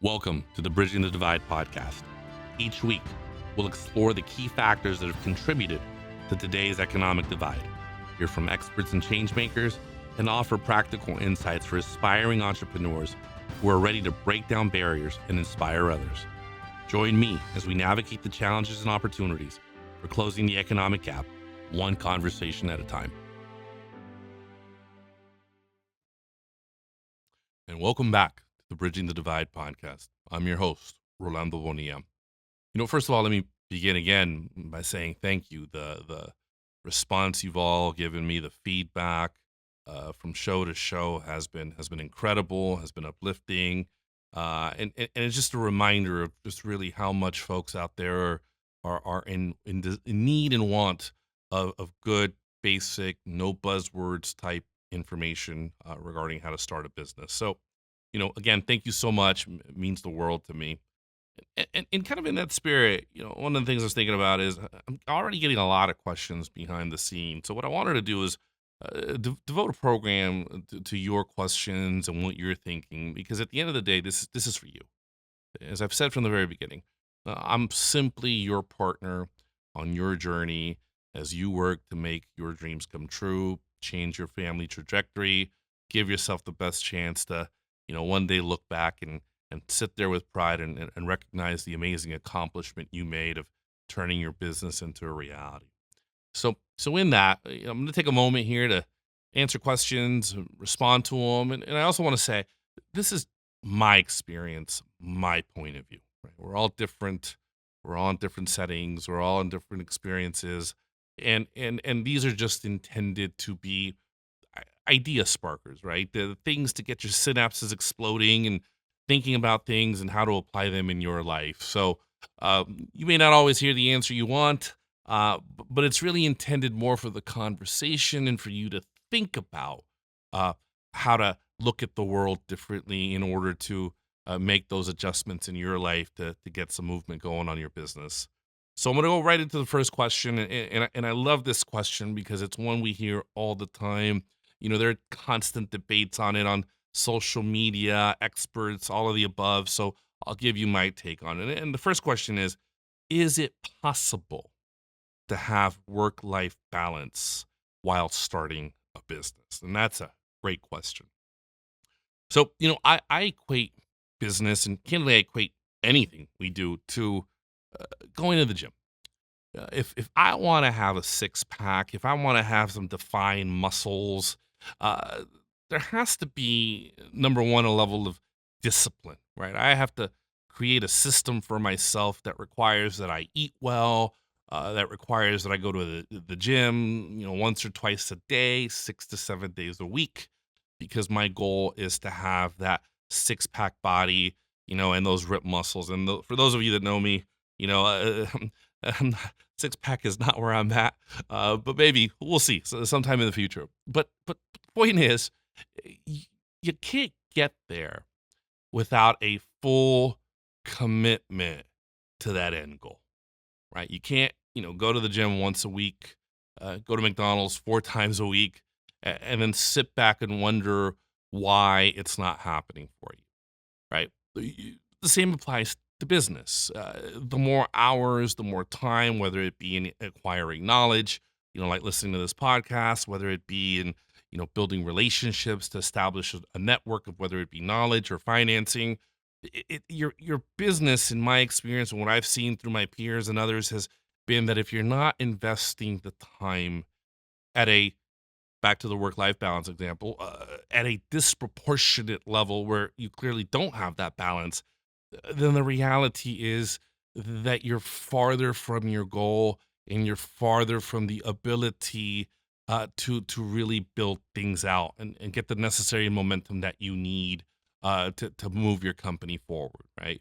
Welcome to the Bridging the Divide podcast. Each week, we'll explore the key factors that have contributed to today's economic divide, hear from experts and changemakers, and offer practical insights for aspiring entrepreneurs who are ready to break down barriers and inspire others. Join me as we navigate the challenges and opportunities for closing the economic gap, one conversation at a time. And welcome back to the Bridging the Divide podcast. I'm your host, Rolando Bonilla. First of all, let me begin again by saying thank you. The response you've all given me, the feedback from show to show has been incredible, has been uplifting, and it's just a reminder of just really how much folks out there are in need and want of good, basic, no buzzwords type information regarding how to start a business. So, again, thank you so much. It means the world to me. And kind of in that spirit, one of the things I was thinking about is I'm already getting a lot of questions behind the scenes. So what I wanted to do is devote a program to your questions and what you're thinking, because at the end of the day, this is for you. As I've said from the very beginning, I'm simply your partner on your journey as you work to make your dreams come true, change your family trajectory, give yourself the best chance to, one day look back and sit there with pride and recognize the amazing accomplishment you made of turning your business into a reality. So in that, I'm going to take a moment here to answer questions, respond to them. And I also want to say, this is my experience, my point of view. Right? We're all different. We're all in different settings. We're all in different experiences. And these are just intended to be idea sparkers, right? The things to get your synapses exploding and thinking about things and how to apply them in your life. So you may not always hear the answer you want, but it's really intended more for the conversation and for you to think about how to look at the world differently in order to make those adjustments in your life to get some movement going on your business. So I'm going to go right into the first question, and I love this question because it's one we hear all the time. There are constant debates on it on social media, experts, all of the above. So I'll give you my take on it. And the first question is it possible to have work-life balance while starting a business? And that's a great question. So, I equate business, and candidly, I equate anything we do to going to the gym. If I want to have a six-pack, if I want to have some defined muscles, there has to be, number one, a level of discipline, right? I have to create a system for myself that requires that I eat well, that requires that I go to the gym, once or twice a day, 6 to 7 days a week, because my goal is to have that six-pack body, and those ripped muscles. And for those of you that know me, six-pack is not where I'm at, but maybe we'll see sometime in the future. But the point is, you can't get there without a full commitment to that end goal, right? You can't, go to the gym once a week, go to McDonald's 4 times a week, and then sit back and wonder why it's not happening for you, right? The same applies to business. The more hours, the more time, whether it be in acquiring knowledge, like listening to this podcast, whether it be in, building relationships to establish a network of whether it be knowledge or financing. Your business, in my experience and what I've seen through my peers and others, has been that if you're not investing the time at back to the work-life balance example, at a disproportionate level where you clearly don't have that balance, then the reality is that you're farther from your goal and you're farther from the ability to really build things out and get the necessary momentum that you need to move your company forward, right?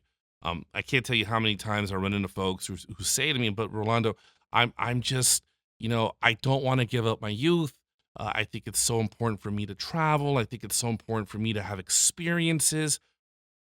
I can't tell you how many times I run into folks who say to me, "But Rolando, I'm just, I don't want to give up my youth. I think it's so important for me to travel. I think it's so important for me to have experiences."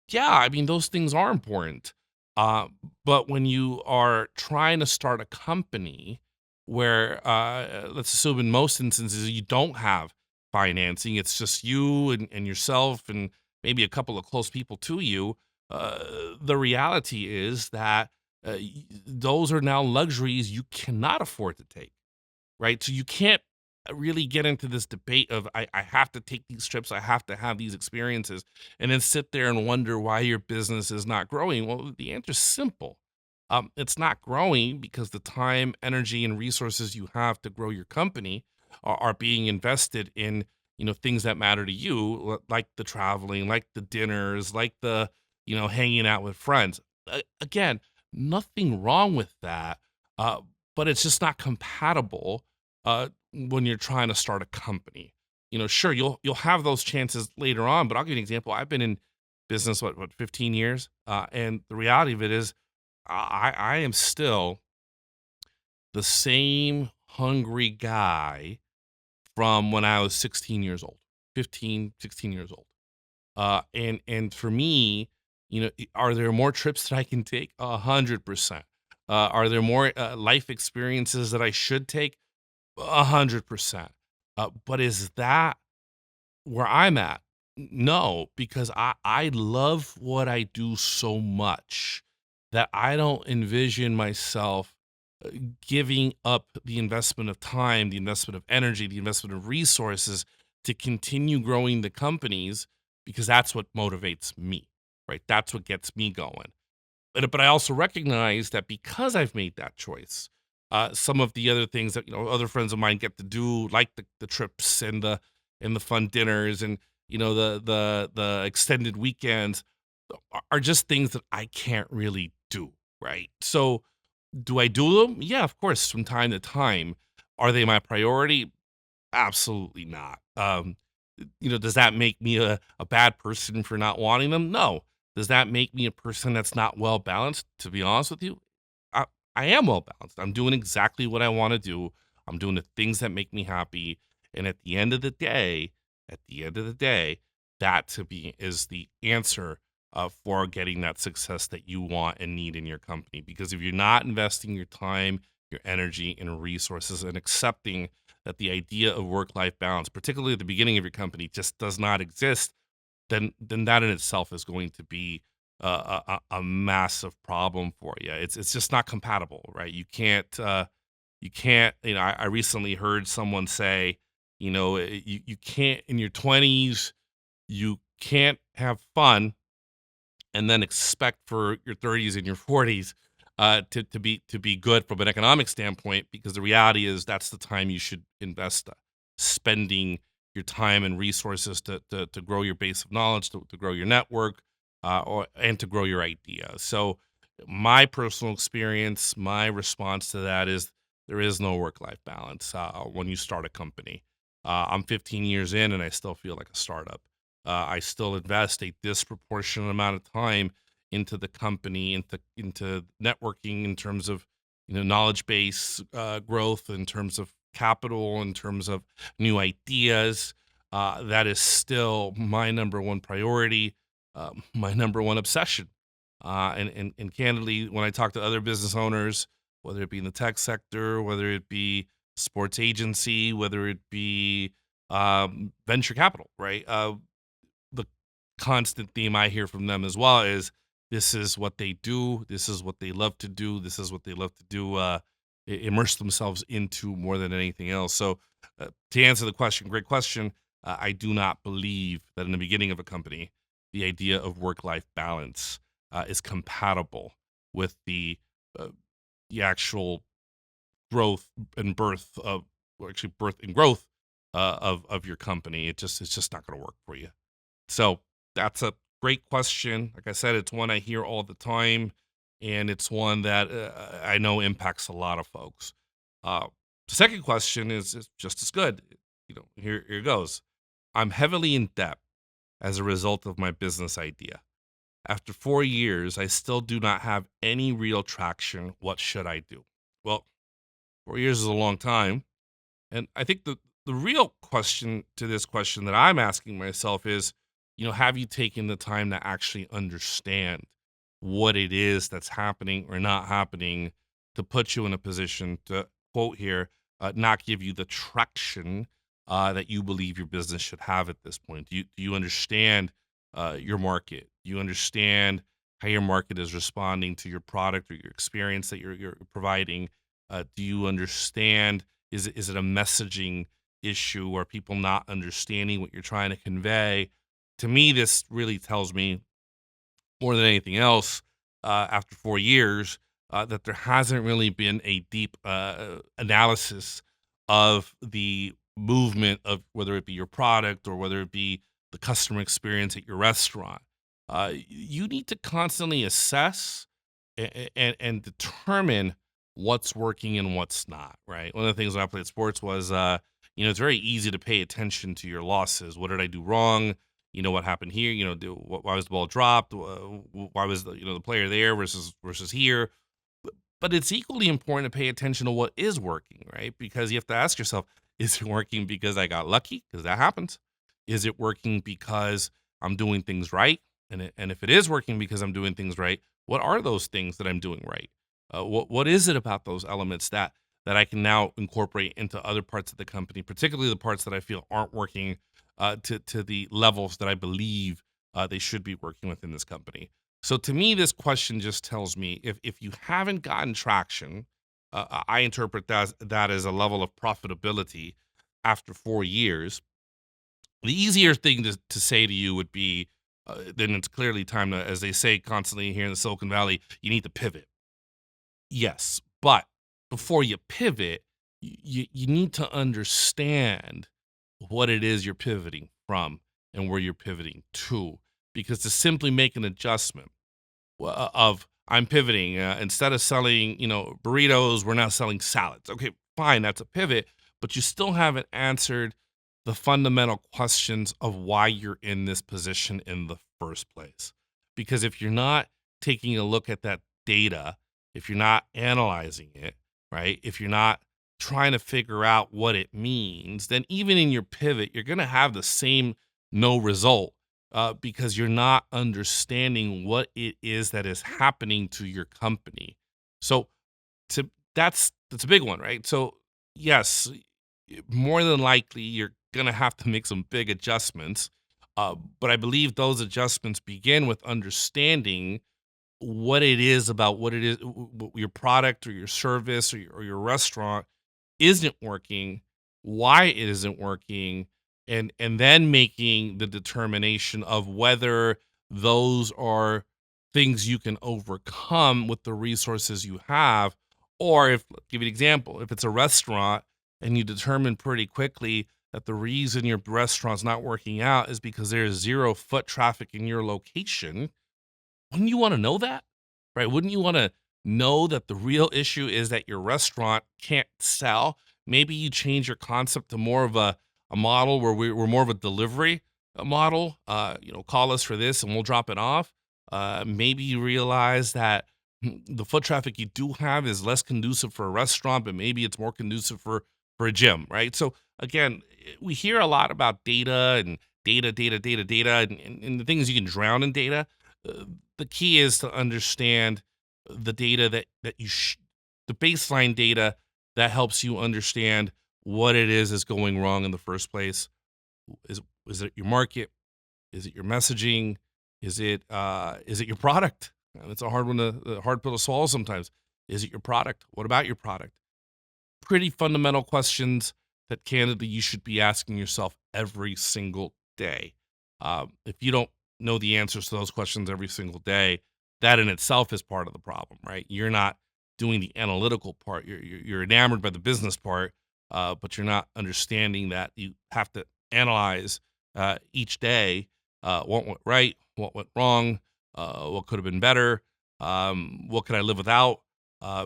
Yeah, I mean, those things are important. But when you are trying to start a company where, let's assume in most instances, you don't have financing, it's just you and yourself and maybe a couple of close people to you, The reality is that those are now luxuries you cannot afford to take, right? So you can't really get into this debate of I have to take these trips, I have to have these experiences, and then sit there and wonder why your business is not growing. Well, the answer is simple. It's not growing because the time, energy, and resources you have to grow your company are being invested in things that matter to you, like the traveling, like the dinners, like the hanging out with friends. Again, nothing wrong with that, uh, but it's just not compatible when you're trying to start a company. Sure, you'll have those chances later on, but I'll give you an example. I've been in business, what 15 years, and the reality of it is, I am still the same hungry guy from when I was 16 years old, 15, 16 years old. And for me, are there more trips that I can take? 100%. Are there more life experiences that I should take? 100%. But is that where I'm at? No, because I love what I do so much that I don't envision myself uh, giving up the investment of time, the investment of energy, the investment of resources to continue growing the companies, because that's what motivates me, right? That's what gets me going. But I also recognize that because I've made that choice, some of the other things that other friends of mine get to do, like the trips and the fun dinners and the extended weekends, are just things that I can't really do. Right. So, do I do them? Yeah, of course, from time to time. Are they my priority? Absolutely not. Does that make me a bad person for not wanting them? No. Does that make me a person that's not well balanced? To be honest with you, I, I am well balanced. I'm doing exactly what I want to do. I'm doing the things that make me happy. And at the end of the day, that to me is the answer for getting that success that you want and need in your company. Because if you're not investing your time, your energy, and resources and accepting that the idea of work-life balance, particularly at the beginning of your company, just does not exist, then that in itself is going to be a massive problem for you. It's just not compatible, right? You can't. I recently heard someone say, you can't in your 20s, you can't have fun and then expect for your 30s and your 40s to be good from an economic standpoint, because the reality is that's the time you should invest spending your time and resources to grow your base of knowledge, to grow your network, and to grow your idea. So my personal experience, my response to that is there is no work-life balance when you start a company. I'm 15 years in and I still feel like a startup. I still invest a disproportionate amount of time into the company, into networking in terms of knowledge base growth, in terms of capital, in terms of new ideas. That is still my number one priority, my number one obsession. And candidly, when I talk to other business owners, whether it be in the tech sector, whether it be sports agency, whether it be venture capital, right? The constant theme I hear from them as well is this is what they do, this is what they love to do, this is what they love to do, immerse themselves into more than anything else. So, to answer the question, great question. I do not believe that in the beginning of a company, the idea of work-life balance is compatible with uh, the actual growth and birth of, well, actually birth and growth of your company. It's just not going to work for you. So that's a great question. Like I said, it's one I hear all the time, and it's one that I know impacts a lot of folks. Uh, the second question is just as good. Here goes. I'm heavily in debt as a result of my business idea. After 4 years, I still do not have any real traction. What should I do? Well, 4 years is a long time. And I think the real question to this question that I'm asking myself is, have you taken the time to actually understand what it is that's happening or not happening to put you in a position to, quote here, not give you the traction that you believe your business should have at this point? Do you understand your market? Do you understand how your market is responding to your product or your experience that you're providing? Do you understand? Is it a messaging issue or people not understanding what you're trying to convey? To me, this really tells me more than anything else, after 4 years, that there hasn't really been a deep analysis of the movement of whether it be your product or whether it be the customer experience at your restaurant. You need to constantly assess and determine what's working and what's not. Right. One of the things when I played sports was, it's very easy to pay attention to your losses. What did I do wrong? What happened here? Why was the ball dropped? Why was the player there versus here? But it's equally important to pay attention to what is working, right? Because you have to ask yourself, is it working because I got lucky? Because that happens. Is it working because I'm doing things right? And if it is working because I'm doing things right, what are those things that I'm doing right? What is it about those elements that I can now incorporate into other parts of the company, particularly the parts that I feel aren't working to the levels that I believe they should be working within this company. So to me, this question just tells me if you haven't gotten traction, I interpret that as a level of profitability after 4 years. The easier thing to say to you would be, then it's clearly time to, as they say constantly here in the Silicon Valley, you need to pivot. Yes, but before you pivot, you need to understand what it is you're pivoting from and where you're pivoting to. Because to simply make an adjustment of I'm pivoting, instead of selling, burritos, we're now selling salads. Okay, fine, that's a pivot, but you still haven't answered the fundamental questions of why you're in this position in the first place. Because if you're not taking a look at that data, if you're not analyzing it, right? If you're not trying to figure out what it means, then even in your pivot, you're going to have the same no result, because you're not understanding what it is that is happening to your company. So to that's a big one, right? So yes, more than likely you're gonna have to make some big adjustments. But I believe those adjustments begin with understanding what it is about what it is your product or your service or your restaurant isn't working, why it isn't working, and then making the determination of whether those are things you can overcome with the resources you have. Or if, give you an example, if it's a restaurant and you determine pretty quickly that the reason your restaurant's not working out is because there's 0 foot traffic in your location, wouldn't you want to know that? Right? Wouldn't you want to know that the real issue is that your restaurant can't sell? Maybe you change your concept to more of a model where we're more of a delivery model. Call us for this and we'll drop it off. Maybe you realize that the foot traffic you do have is less conducive for a restaurant, but maybe it's more conducive for a gym, right? So again, we hear a lot about data and data, and the things you can drown in data. Uh, the key is to understand the data the baseline data that helps you understand what it is going wrong in the first place. Is it your market? Is it your messaging? Is it your product? And it's a hard pill to swallow sometimes. Is it your product? What about your product? Pretty fundamental questions that candidly you should be asking yourself every single day. If you don't know the answers to those questions every single day, that in itself is part of the problem, right? You're not doing the analytical part. You're enamored by the business part, but you're not understanding that you have to analyze each day, what went right, what went wrong, what could have been better, what could I live without,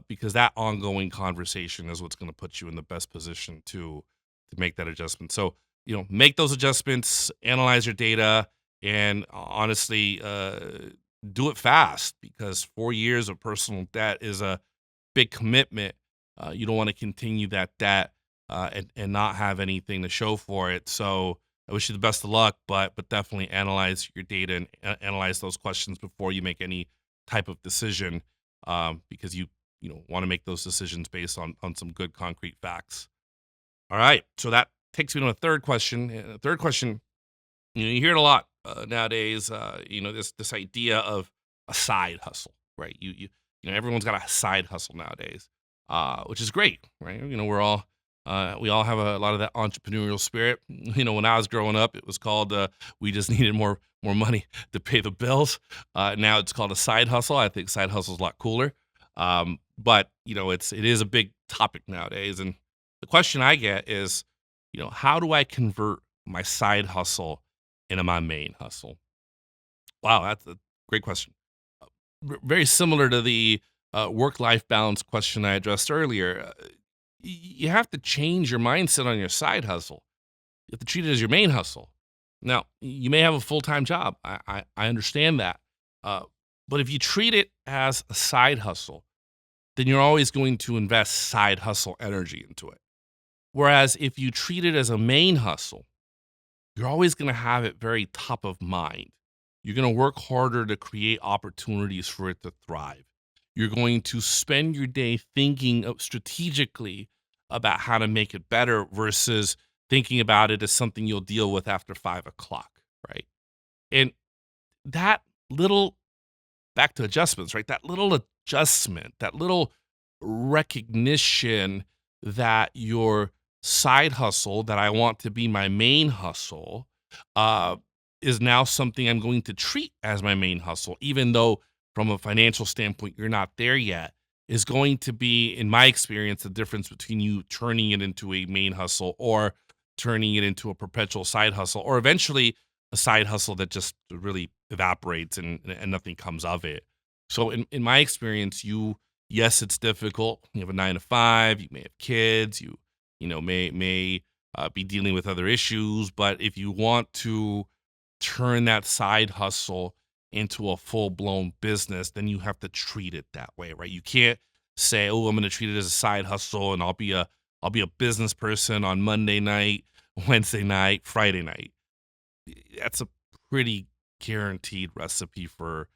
because that ongoing conversation is what's going to put you in the best position to make that adjustment. So make those adjustments, analyze your data, and honestly, do it fast because 4 years of personal debt is a big commitment. You don't want to continue that debt and not have anything to show for it. So I wish you the best of luck, but definitely analyze your data and analyze those questions before you make any type of decision, because you want to make those decisions based on some good concrete facts. All right, so that takes me to a third question. The third question, you hear it a lot nowadays. This idea of a side hustle, right? Everyone's got a side hustle nowadays, which is great, right? We all have a lot of that entrepreneurial spirit. When I was growing up, it was called we just needed more money to pay the bills. Now it's called a side hustle. I think side hustle is a lot cooler. But it is a big topic nowadays, and the question I get is, how do I convert my side hustle into my main hustle? Wow, that's a great question. Very similar to the work-life balance question I addressed earlier. You have to change your mindset on your side hustle. You have to treat it as your main hustle. Now, you may have a full-time job. I understand that. Uh, but if you treat it as a side hustle, then you're always going to invest side hustle energy into it. Whereas if you treat it as a main hustle, you're always going to have it very top of mind. You're going to work harder to create opportunities for it to thrive. You're going to spend your day thinking strategically about how to make it better versus thinking about it as something you'll deal with after 5 o'clock, right? And that little, back to adjustments, right? That little adjustment, that little recognition that your side hustle that I want to be my main hustle uh, is now something I'm going to treat as my main hustle, even though from a financial standpoint you're not there yet, is going to be, in my experience, the difference between you turning it into a main hustle or turning it into a perpetual side hustle, or eventually a side hustle that just really evaporates and nothing comes of it. So in my experience, yes, it's difficult. You have a 9 to 5, you may have kids, may be dealing with other issues, but if you want to turn that side hustle into a full-blown business, then you have to treat it that way, right? You can't say, "Oh, I'm going to treat it as a side hustle and I'll be a business person on Monday night, Wednesday night, Friday night." That's a pretty guaranteed recipe for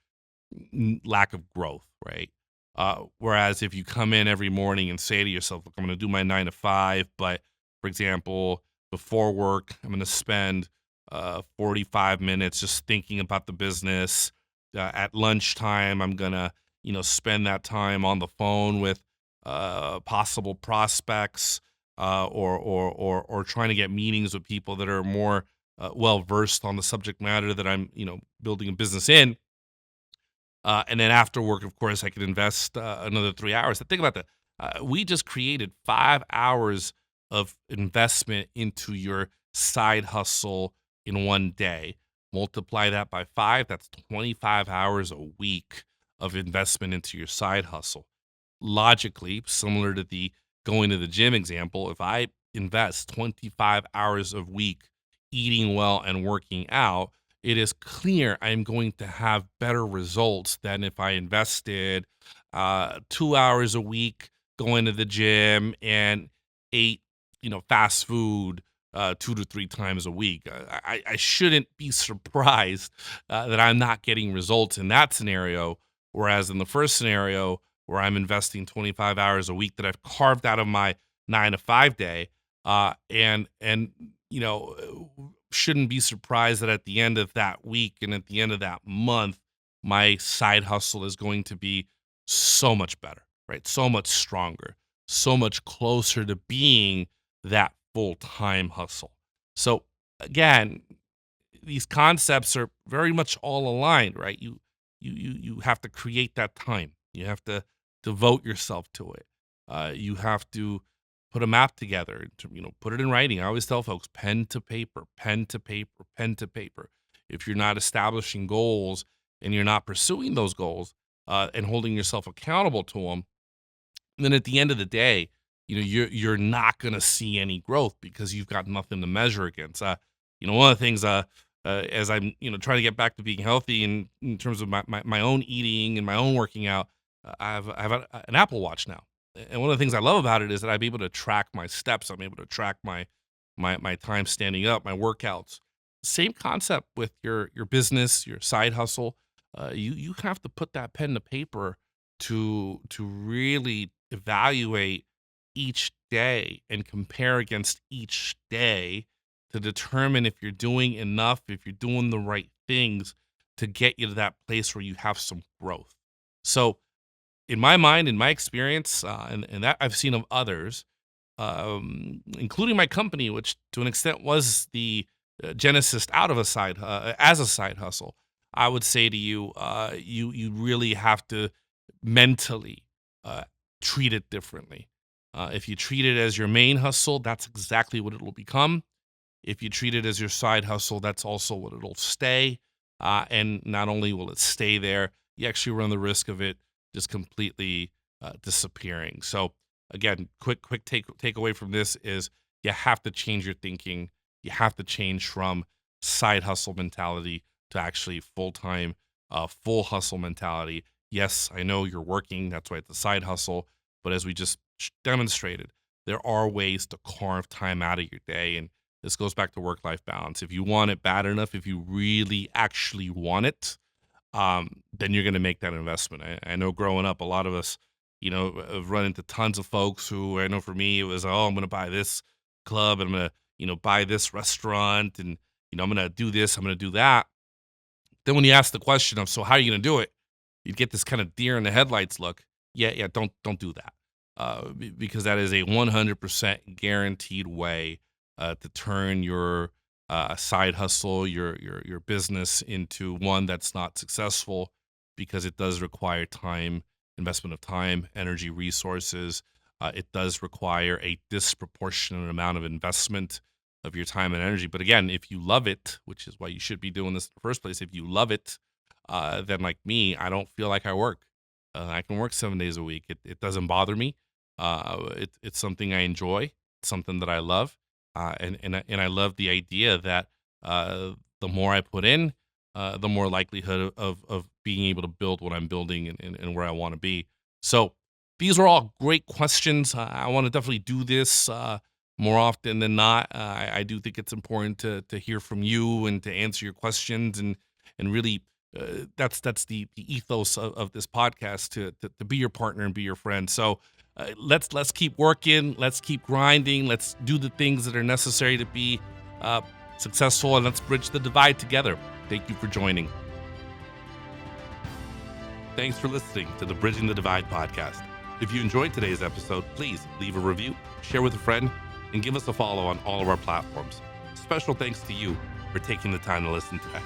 lack of growth, right? Whereas if you come in every morning and say to yourself, "Look, I'm going to do my 9 to 5, but for example, before work, I'm going to spend 45 minutes just thinking about the business. At lunchtime, I'm going to, spend that time on the phone with possible prospects, or trying to get meetings with people that are more well versed on the subject matter that I'm, building a business in." And then after work, of course, I could invest another 3 hours. Think about that. We just created 5 hours of investment into your side hustle in one day. Multiply that by 5, that's 25 hours a week of investment into your side hustle. Logically, similar to the going to the gym example, if I invest 25 hours a week eating well and working out, it is clear I'm going to have better results than if I invested 2 hours a week going to the gym and ate, fast food 2 to 3 times a week. I shouldn't be surprised that I'm not getting results in that scenario. Whereas in the first scenario, where I'm investing 25 hours a week that I've carved out of my 9 to 5 day, and shouldn't be surprised that at the end of that week and at the end of that month, my side hustle is going to be so much better, right? So much stronger, so much closer to being that full-time hustle. So again, these concepts are very much all aligned, right? You have to create that time. You have to devote yourself to it. You have to put a map together, to, put it in writing. I always tell folks, pen to paper, pen to paper, pen to paper. If you're not establishing goals and you're not pursuing those goals and holding yourself accountable to them, then at the end of the day, you're not going to see any growth because you've got nothing to measure against. One of the things as I'm trying to get back to being healthy in terms of my own eating and my own working out, I have an Apple Watch now, and one of the things I love about it is that I'm able to track my steps. I'm able to track my time standing up, my workouts. Same concept with your business, your side hustle. You have to put that pen to paper to really evaluate each day and compare against each day to determine if you're doing enough, if you're doing the right things to get you to that place where you have some growth. So, in my mind, in my experience, and that I've seen of others, including my company, which to an extent was the genesis out of as a side hustle, I would say to you, you really have to mentally uh, treat it differently. If you treat it as your main hustle, that's exactly what it will become. If you treat it as your side hustle, that's also what it'll stay. And not only will it stay there, you actually run the risk of it just completely disappearing. So again, quick takeaway from this is you have to change your thinking. You have to change from side hustle mentality to actually full-time, full hustle mentality. Yes, I know you're working. That's why it's a side hustle. But as we just demonstrated, there are ways to carve time out of your day. And this goes back to work-life balance. If you want it bad enough, if you really actually want it, then you're going to make that investment. I know growing up, a lot of us, have run into tons of folks who, I know for me, it was, oh, I'm going to buy this club and I'm going to, buy this restaurant and, I'm going to do this, I'm going to do that. Then when you ask the question of, so how are you going to do it? You get this kind of deer in the headlights look. Yeah, don't do that. Because that is a 100% guaranteed way to turn your side hustle, your business into one that's not successful, because it does require time, investment of time, energy, resources. It does require a disproportionate amount of investment of your time and energy. But again, if you love it, which is why you should be doing this in the first place, if you love it, then like me, I don't feel like I work. I can work 7 days a week. It doesn't bother me. It's something I enjoy. It's something that I love. And I love the idea that the more I put in, the more likelihood of being able to build what I'm building and where I want to be. So these are all great questions. I want to definitely do this more often than not. I do think it's important to hear from you and to answer your questions and really. That's the ethos of this podcast, to be your partner and be your friend. So let's keep working, let's keep grinding, let's do the things that are necessary to be successful, and let's bridge the divide together. Thank you for joining. Thanks for listening to the Bridging the Divide podcast. If you enjoyed today's episode, please leave a review, share with a friend, and give us a follow on all of our platforms. Special thanks to you for taking the time to listen today.